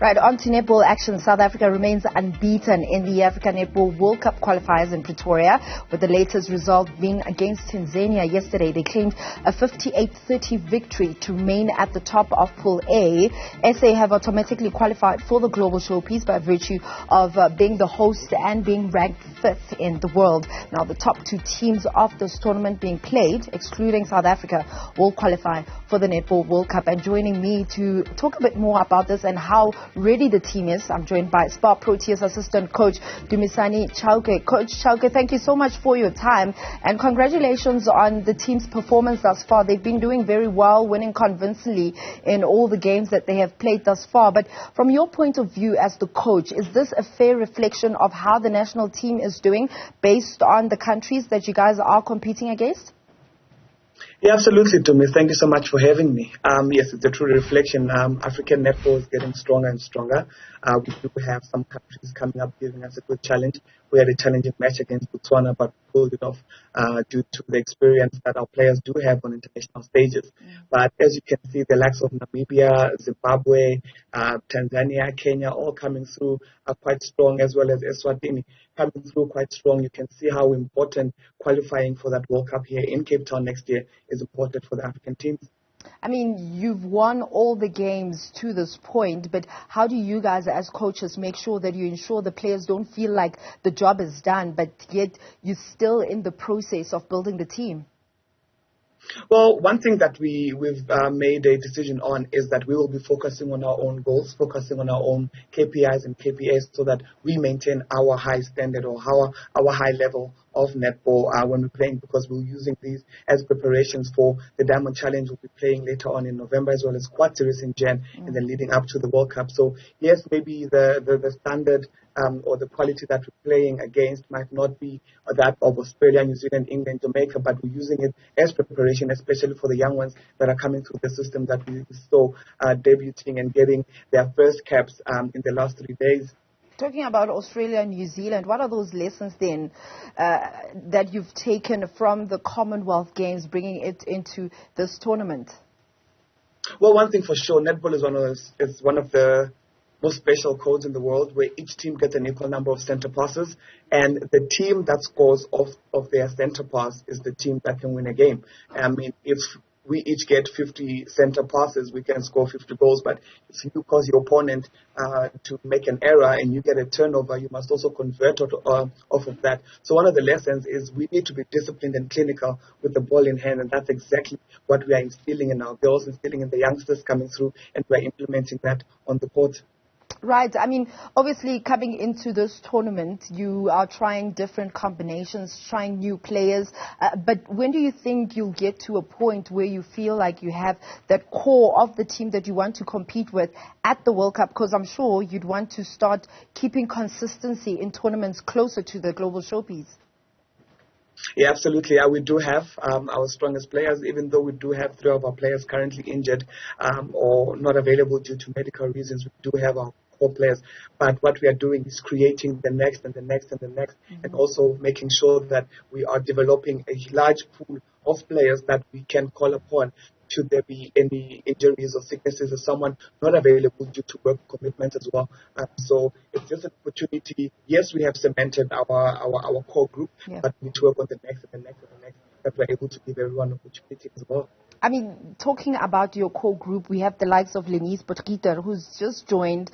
Right, on to netball action. South Africa remains unbeaten in the Africa Netball World Cup qualifiers in Pretoria, with the latest result being against Tanzania yesterday. They claimed a 58-30 victory to remain at the top of Pool A. SA have automatically qualified for the global showpiece by virtue of being the host and being ranked 5th in the world. Now, the top two teams of this tournament being played, excluding South Africa, will qualify for the Netball World Cup. And joining me to talk a bit more about this and how ready the team is, I'm joined by Spar Proteas assistant coach Dumisane Chauke. Coach Chauke, thank you so much for your time and congratulations on the team's performance thus far. They've been doing very well, winning convincingly in all the games that they have played thus far. But from your point of view as the coach, is this a fair reflection of how the national team is doing based on the countries that you guys are competing against? Yeah, absolutely, Tumi. Thank you so much for having me. Yes, it's a true reflection. African netball is getting stronger and stronger. We do have some countries coming up giving us a good challenge. We had a challenging match against Botswana, but pulled it off due to the experience that our players do have on international stages. But as you can see, the likes of Namibia, Zimbabwe, Tanzania, Kenya, all coming through are quite strong, as well as Eswatini coming through quite strong. You can see how important qualifying for that World Cup here in Cape Town next year is important for the African teams. I mean, you've won all the games to this point, but how do you guys as coaches make sure that you ensure the players don't feel like the job is done, but yet you're still in the process of building the team? Well, one thing that we've made a decision on is that we will be focusing on our own goals, focusing on our own KPIs and KPAs so that we maintain our high standard or our high level of netball when we're playing, because we're using these as preparations for the Diamond Challenge we'll be playing later on in November, as well as Quad Series in Jan, and then leading up to the World Cup. So yes, maybe the standard or the quality that we're playing against might not be that of Australia, New Zealand, England, Jamaica, but we're using it as preparation, especially for the young ones that are coming through the system that we saw debuting and getting their first caps in the last 3 days. Talking about Australia and New Zealand, what are those lessons then that you've taken from the Commonwealth Games, bringing it into this tournament? Well, one thing for sure, netball is one of the most special codes in the world, where each team gets an equal number of center passes, and the team that scores off their center pass is the team that can win a game. I mean, if we each get 50 center passes, we can score 50 goals. But if you cause your opponent to make an error and you get a turnover, you must also convert off of that. So one of the lessons is we need to be disciplined and clinical with the ball in hand, and that's exactly what we are instilling in our girls, instilling in the youngsters coming through, and we're implementing that on the court. Right. I mean, obviously, coming into this tournament, you are trying different combinations, trying new players. But when do you think you'll get to a point where you feel like you have that core of the team that you want to compete with at the World Cup? Because I'm sure you'd want to start keeping consistency in tournaments closer to the global showpiece. Yeah, absolutely. We do have our strongest players, even though we do have 3 of our players currently injured or not available due to medical reasons. We do have our core players. But what we are doing is creating the next and the next and the next, and also making sure that we are developing a large pool of players that we can call upon should there be any injuries or sicknesses or someone not available due to work commitments as well. So it's just an opportunity. Yes, we have cemented our core group, but we need to work on the next and the next and the next, that we're able to give everyone an opportunity as well. I mean, talking about your core group, we have the likes of Lenise Potgieter, who's just joined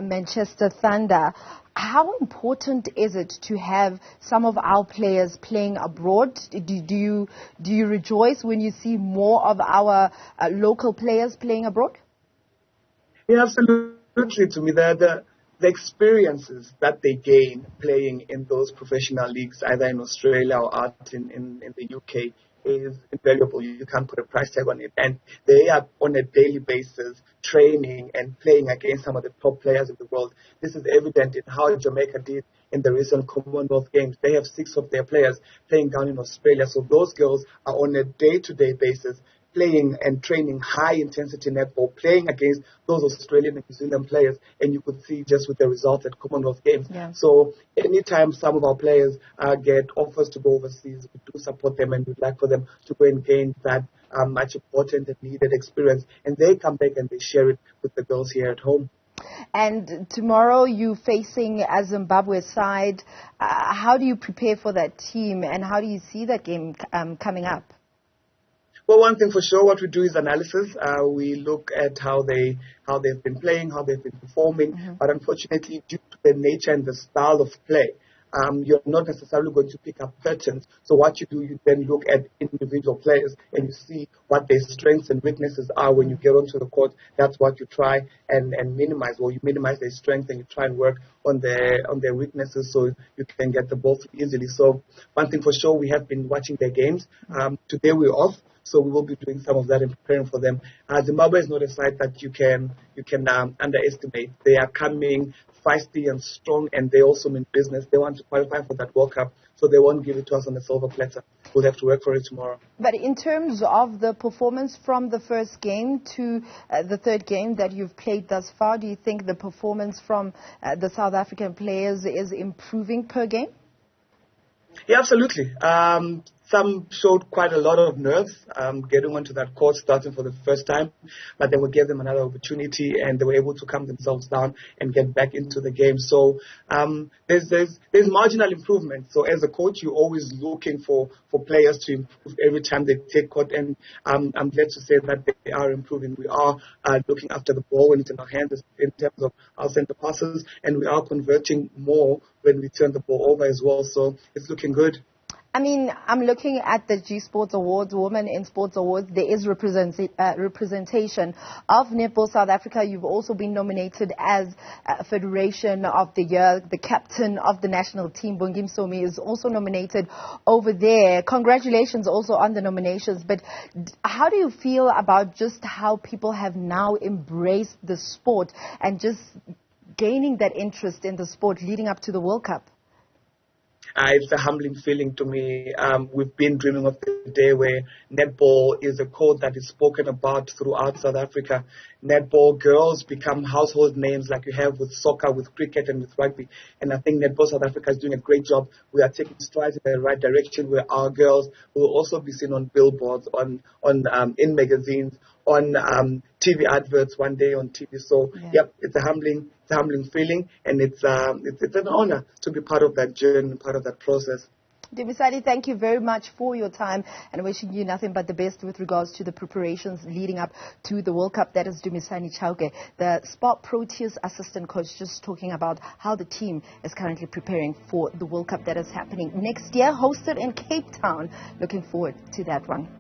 Manchester Thunder. How important is it to have some of our players playing abroad? Do you rejoice when you see more of our local players playing abroad? Yeah, absolutely. To me, the experiences that they gain playing in those professional leagues, either in Australia or out in the UK, is invaluable. You can't put a price tag on it. And they are on a daily basis training and playing against some of the top players in the world. This is evident in how Jamaica did in the recent Commonwealth Games. They have 6 of their players playing down in Australia. So those girls are on a day-to-day basis playing and training high-intensity netball, playing against those Australian and New Zealand players, and you could see just with the result at Commonwealth Games. Yeah. So anytime some of our players get offers to go overseas, we do support them, and we'd like for them to go and gain that much important and needed experience, and they come back and they share it with the girls here at home. And tomorrow you're facing a Zimbabwe side. How do you prepare for that team, and how do you see that game coming up? Well, one thing for sure, what we do is analysis. We look at how they've been playing, how they've been performing. Mm-hmm. But unfortunately, due to the nature and the style of play, you're not necessarily going to pick up patterns. So what you do, you then look at individual players and you see what their strengths and weaknesses are when you get onto the court. That's what you try and minimize. Well, you minimize their strengths and you try and work on their weaknesses so you can get the ball through easily. So one thing for sure, we have been watching their games. Today we're off. So we will be doing some of that and preparing for them. Zimbabwe is not a side that you can underestimate. They are coming feisty and strong, and they also mean business. They want to qualify for that World Cup, so they won't give it to us on a silver platter. We'll have to work for it tomorrow. But in terms of the performance from the first game to the third game that you've played thus far, do you think the performance from the South African players is improving per game? Yeah, absolutely. Some showed quite a lot of nerves getting onto that court, starting for the first time, but then we gave them another opportunity and they were able to calm themselves down and get back into the game. So there's marginal improvement. So as a coach, you're always looking for players to improve every time they take court, and I'm glad to say that they are improving. We are looking after the ball when it's in our hands in terms of our center passes, and we are converting more when we turn the ball over as well. So it's looking good. I mean, I'm looking at the G Sports Awards, Women in Sports Awards. There is representation of Netball South Africa. You've also been nominated as Federation of the Year. The captain of the national team, Bongim Somi, is also nominated over there. Congratulations also on the nominations. But how do you feel about just how people have now embraced the sport and just gaining that interest in the sport leading up to the World Cup? It's a humbling feeling to me. We've been dreaming of the day where netball is a code that is spoken about throughout South Africa. Netball girls become household names like you have with soccer, with cricket, and with rugby. And I think Netball South Africa is doing a great job. We are taking strides in the right direction where our girls will also be seen on billboards, in magazines, on TV adverts one day on TV. So, yep, it's a humbling feeling, and it's an honor to be part of that journey, part of that process. Dumisane, thank you very much for your time, and wishing you nothing but the best with regards to the preparations leading up to the World Cup. That is Dumisane Chauke, the Spar Proteas assistant coach, just talking about how the team is currently preparing for the World Cup that is happening next year, hosted in Cape Town. Looking forward to that one.